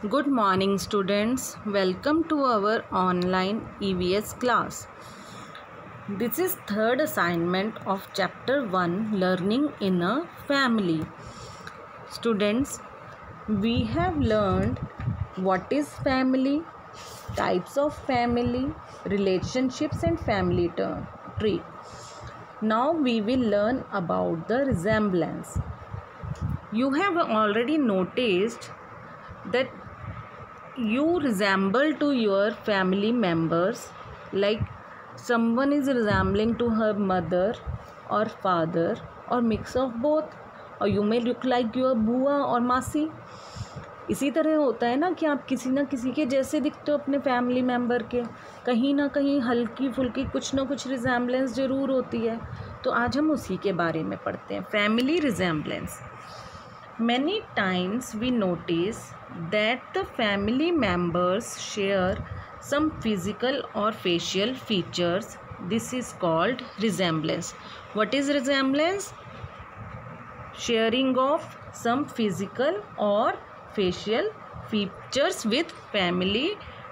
Good morning students. Welcome to our online EVS class. This is third assignment of chapter 1 Learning in a Family. Students, we have learned what is family, types of family, relationships and family tree. Now we will learn about the resemblance. You have already noticed that you resemble to your family members, like someone is resembling to her mother or father or mix of both, or you may look like your बुआ और मासी. इसी तरह होता है ना कि आप किसी ना किसी के जैसे दिखते हो अपने फैमिली मेम्बर के. कहीं ना कहीं हल्की फुल्की कुछ ना कुछ रिजेम्बलेंस ज़रूर होती है. तो आज हम उसी के बारे में पढ़ते हैं, family resemblance. Many times we notice that the family members share some physical or facial features. This is called resemblance. What is resemblance? Sharing of some physical or facial features with family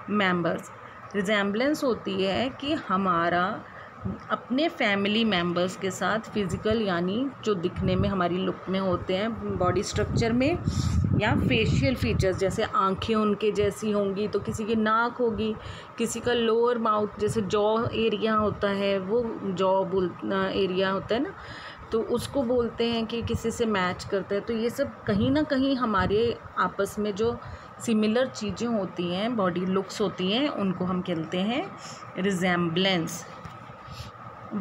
members. Resemblance होती है कि हमारा अपने family members के साथ physical यानी जो दिखने में हमारी लुक में होते हैं, बॉडी स्ट्रक्चर में, या फेशियल फीचर्स जैसे आंखें उनके जैसी होंगी तो किसी की नाक होगी, किसी का लोअर माउथ जैसे जॉ एरिया होता है, वो जॉ एरिया होता है ना, तो उसको बोलते हैं कि किसी से मैच करता है. तो ये सब कहीं ना कहीं हमारे आपस में जो सिमिलर चीज़ें होती हैं, बॉडी लुक्स होती हैं, उनको हम कहते हैं resemblance.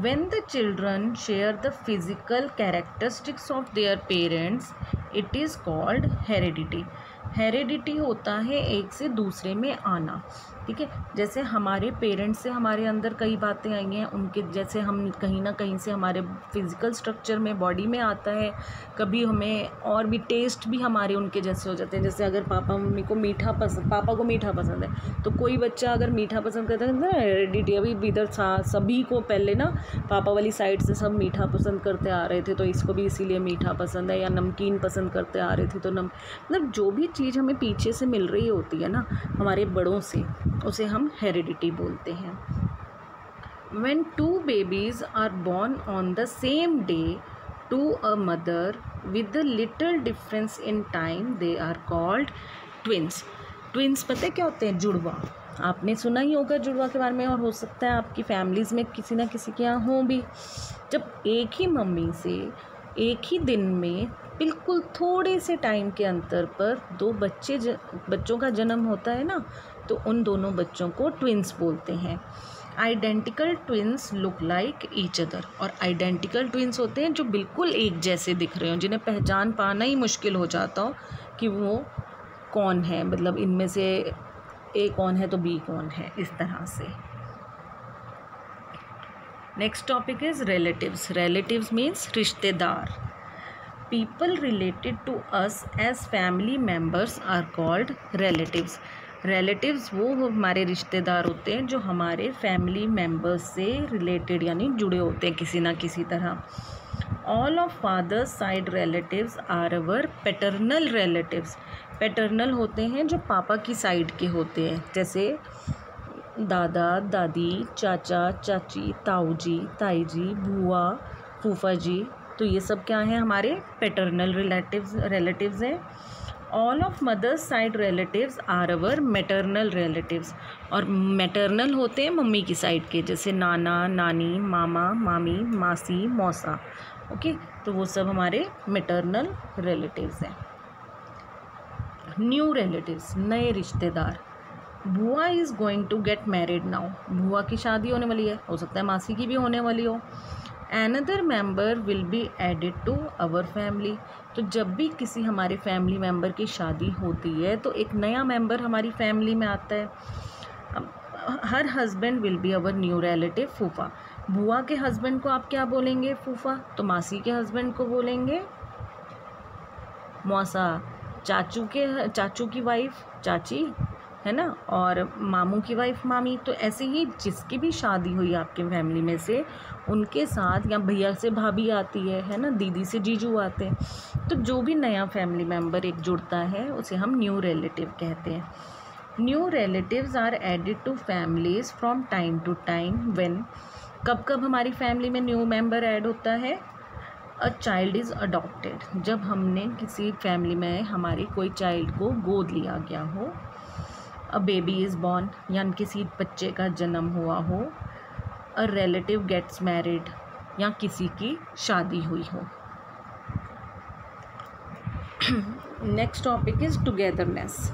When the children share the physical characteristics of their parents, it is called heredity. Heredity होता है एक से दूसरे में आना. ठीक है, जैसे हमारे पेरेंट्स से हमारे अंदर कई बातें आई हैं, उनके जैसे हम कहीं ना कहीं से हमारे फिज़िकल स्ट्रक्चर में, बॉडी में आता है. कभी हमें और भी टेस्ट भी हमारे उनके जैसे हो जाते हैं. जैसे अगर पापा को मीठा पसंद है, तो कोई बच्चा अगर मीठा पसंद करता है ना, हेरिडिटी. अभी इधर सभी को पहले ना पापा वाली साइड से सब मीठा पसंद करते आ रहे थे, तो इसको भी इसीलिए मीठा पसंद है. या नमकीन पसंद करते आ रहे थे, तो मतलब जो भी चीज़ हमें पीछे से मिल रही होती है ना हमारे बड़ों से, उसे हम हेरिडिटी बोलते हैं. When two babies are born on the same day to a mother with a little difference in time, they are called twins. Twins पता है क्या होते हैं? जुड़वा. आपने सुना ही होगा जुड़वा के बारे में, और हो सकता है आपकी फैमिलीज़ में किसी ना किसी के यहाँ हों भी. जब एक ही मम्मी से एक ही दिन में बिल्कुल थोड़े से टाइम के अंतर पर दो बच्चों का जन्म होता है ना, तो उन दोनों बच्चों को ट्विन्स बोलते हैं. Identical twins look like each other. और आइडेंटिकल ट्विन्स होते हैं जो बिल्कुल एक जैसे दिख रहे हो, जिन्हें पहचान पाना ही मुश्किल हो जाता हो कि वो कौन है, मतलब इनमें से ए कौन है तो बी कौन है, इस तरह से. Next topic is relatives. Relatives means रिश्तेदार. People related to us as family members are called relatives. Relatives वो हमारे रिश्तेदार होते हैं जो हमारे फैमिली मेम्बर्स से रिलेटेड यानी जुड़े होते हैं किसी ना किसी तरह. All of father's side relatives are our paternal relatives. Paternal होते हैं जो पापा की साइड के होते हैं, जैसे दादा दादी, चाचा चाची, ताऊ जी ताई जी, बुआ फूफा जी. तो ये सब क्या हैं? हमारे पैटर्नल रिलेटिव्स हैं. All of mothers side relatives are our maternal relatives. और मैटरनल होते हैं मम्मी की साइड के, जैसे नाना नानी, मामा मामी, मासी मौसा. ओके, तो वो सब हमारे मैटरनल रिलेटिव्स हैं. न्यू रिलेटिव्स, नए रिश्तेदार. Bua is going to get married now. बुआ की शादी होने वाली है, हो सकता है मासी की भी होने वाली हो. Another member will be added to our family. तो जब भी किसी हमारे फैमिली मेम्बर की शादी होती है तो एक नया मेम्बर हमारी फैमिली में आता है. Her husband will be our new relative. फूफा, बुआ के हस्बैंड को आप क्या बोलेंगे? फूफा. तो मासी के हस्बैंड को बोलेंगे मौसा. चाचू की वाइफ चाची, है ना, और मामू की वाइफ मामी। तो ऐसे ही जिसकी भी शादी हुई आपके फैमिली में से उनके साथ, या भैया से भाभी आती है ना, दीदी से जीजू आते हैं। तो जो भी नया फैमिली मेम्बर एक जुड़ता है उसे हम न्यू रिलेटिव कहते हैं। New relatives are added to families from time to time when, कब कब हमारी फैमिली में न्यू मेंबर ऐड होता है? अ चाइल्ड इज़ अडॉप्टेड, जब हमने किसी फैमिली में हमारी कोई चाइल्ड को गोद लिया गया हो। अ बेबी इज़ बॉर्न, यानी किसी बच्चे का जन्म हुआ हो। अ रिलेटिव गेट्स मैरिड, या किसी की शादी हुई हो। Next topic is togetherness.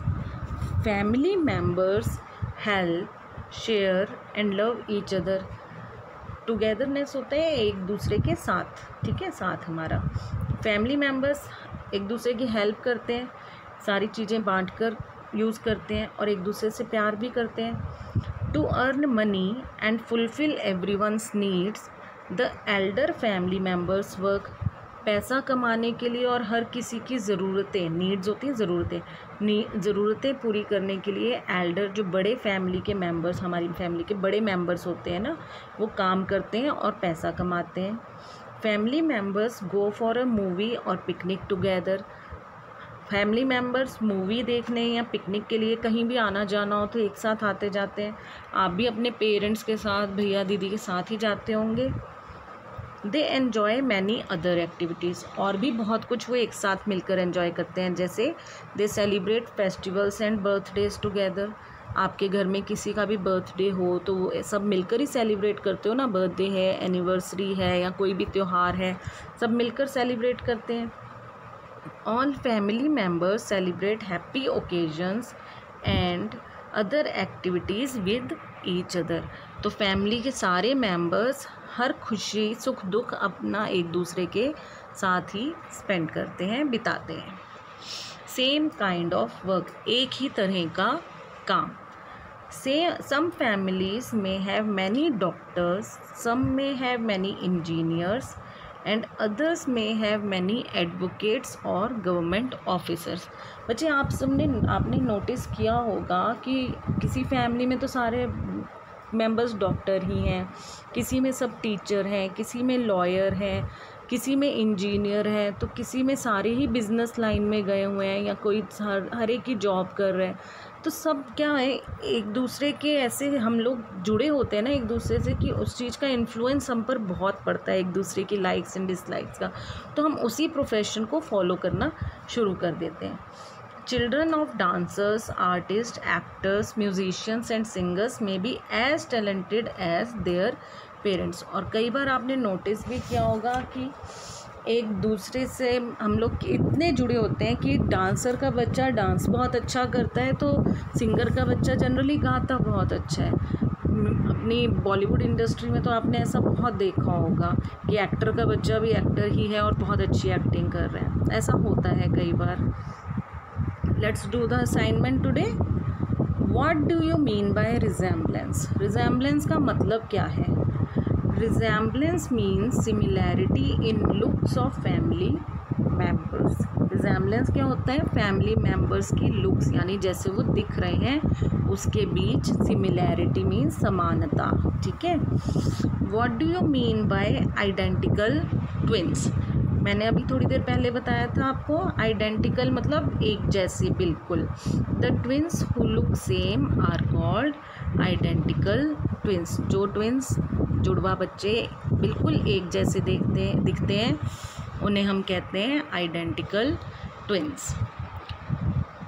Family members help, share and love each other. Togetherness होता है एक दूसरे के साथ, ठीक है, साथ हमारा। फैमिली मेम्बर्स एक दूसरे की हेल्प करते हैं, सारी चीज़ें बांट कर यूज़ करते हैं और एक दूसरे से प्यार भी करते हैं। To earn money and fulfil everyone's needs, the elder family members work. पैसा कमाने के लिए और हर किसी की ज़रूरतें, नीड्स होती हैं ज़रूरतें पूरी करने के लिए एल्डर, जो बड़े फैमिली के मेंबर्स, हमारी फैमिली के बड़े मेंबर्स होते हैं ना, वो काम करते हैं और पैसा कमाते हैं। Family members go for a movie और picnic together. Family members movie देखने या पिकनिक के लिए कहीं भी आना जाना हो तो एक साथ आते जाते हैं। आप भी अपने पेरेंट्स के साथ, भैया दीदी के साथ ही जाते होंगे। They enjoy many other activities, और भी बहुत कुछ वो एक साथ मिलकर एन्जॉय करते हैं। जैसे दे celebrate festivals and birthdays together. आपके घर में किसी का भी बर्थडे हो तो वो सब मिलकर ही सेलिब्रेट करते हो ना, बर्थडे है, एनिवर्सरी है, या कोई भी त्यौहार है, सब मिलकर सेलिब्रेट करते हैं। All family members celebrate happy occasions and other activities with each other. तो फैमिली के सारे मेंबर्स हर खुशी सुख दुख अपना एक दूसरे के साथ ही स्पेंड करते हैं, बिताते हैं। सेम काइंड ऑफ वर्क, एक ही तरह का काम। सम फैमिलीज में हैव मैनी डॉक्टर्स, सम में have many engineers and others में हैव मैनी एडवोकेट्स और गवर्नमेंट ऑफिसर्स। बच्चे आपने नोटिस किया होगा कि किसी फैमिली में तो सारे मेंबर्स डॉक्टर ही हैं, किसी में सब टीचर हैं, किसी में लॉयर हैं, किसी में इंजीनियर है, तो किसी में सारे ही बिज़नेस लाइन में गए हुए हैं, या कोई हर एक ही जॉब कर रहे हैं। तो सब क्या है, एक दूसरे के ऐसे हम लोग जुड़े होते हैं ना एक दूसरे से, कि उस चीज़ का इन्फ्लुएंस हम पर बहुत पड़ता है, एक दूसरे की लाइक्स एंड डिसलाइक्स का। तो हम उसी प्रोफेशन को फॉलो करना शुरू कर देते हैं। Children of dancers, artists, actors, musicians and singers may be as talented as their parents। और कई बार आपने नोटिस भी किया होगा कि एक दूसरे से हम लोग इतने जुड़े होते हैं कि डांसर का बच्चा डांस बहुत अच्छा करता है तो सिंगर का बच्चा जनरली गाता बहुत अच्छा है। अपनी बॉलीवुड इंडस्ट्री में तो आपने ऐसा बहुत देखा होगा कि एक्टर का बच्चा भी एक्टर ही है और बहुत अच्छी एक्टिंग कर रहा है, ऐसा होता है कई बार। Let's do the assignment today. What do you mean by resemblance? Resemblance का मतलब क्या है? Resemblance means similarity in looks of family members. Resemblance क्या होता है? फैमिली मेम्बर्स की लुक्स, यानी जैसे वो दिख रहे हैं उसके बीच सिमिलैरिटी मीन्स समानता, ठीक है। What do you mean by identical twins? मैंने अभी थोड़ी देर पहले बताया था आपको, आइडेंटिकल मतलब एक जैसे बिल्कुल। The twins who look same are called identical twins. जो ट्विंस, जुड़वा बच्चे बिल्कुल एक जैसे दिखते हैं उन्हें हम कहते हैं identical twins.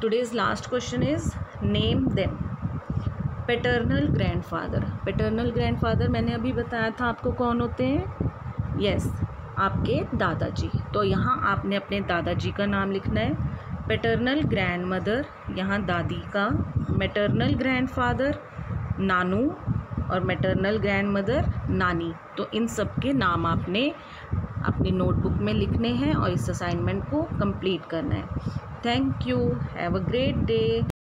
Today's last question is name them. Paternal grandfather. Paternal grandfather मैंने अभी बताया था आपको कौन होते हैं, यस आपके दादाजी। तो यहाँ आपने अपने दादाजी का नाम लिखना है। पैटर्नल ग्रैंड मदर, यहाँ दादी का। मैटरनल ग्रैंडफादर नानू, और मैटरनल ग्रैंड मदर नानी। तो इन सब के नाम आपने अपनी नोटबुक में लिखने हैं और इस असाइनमेंट को कंप्लीट करना है। Thank you, have a great day.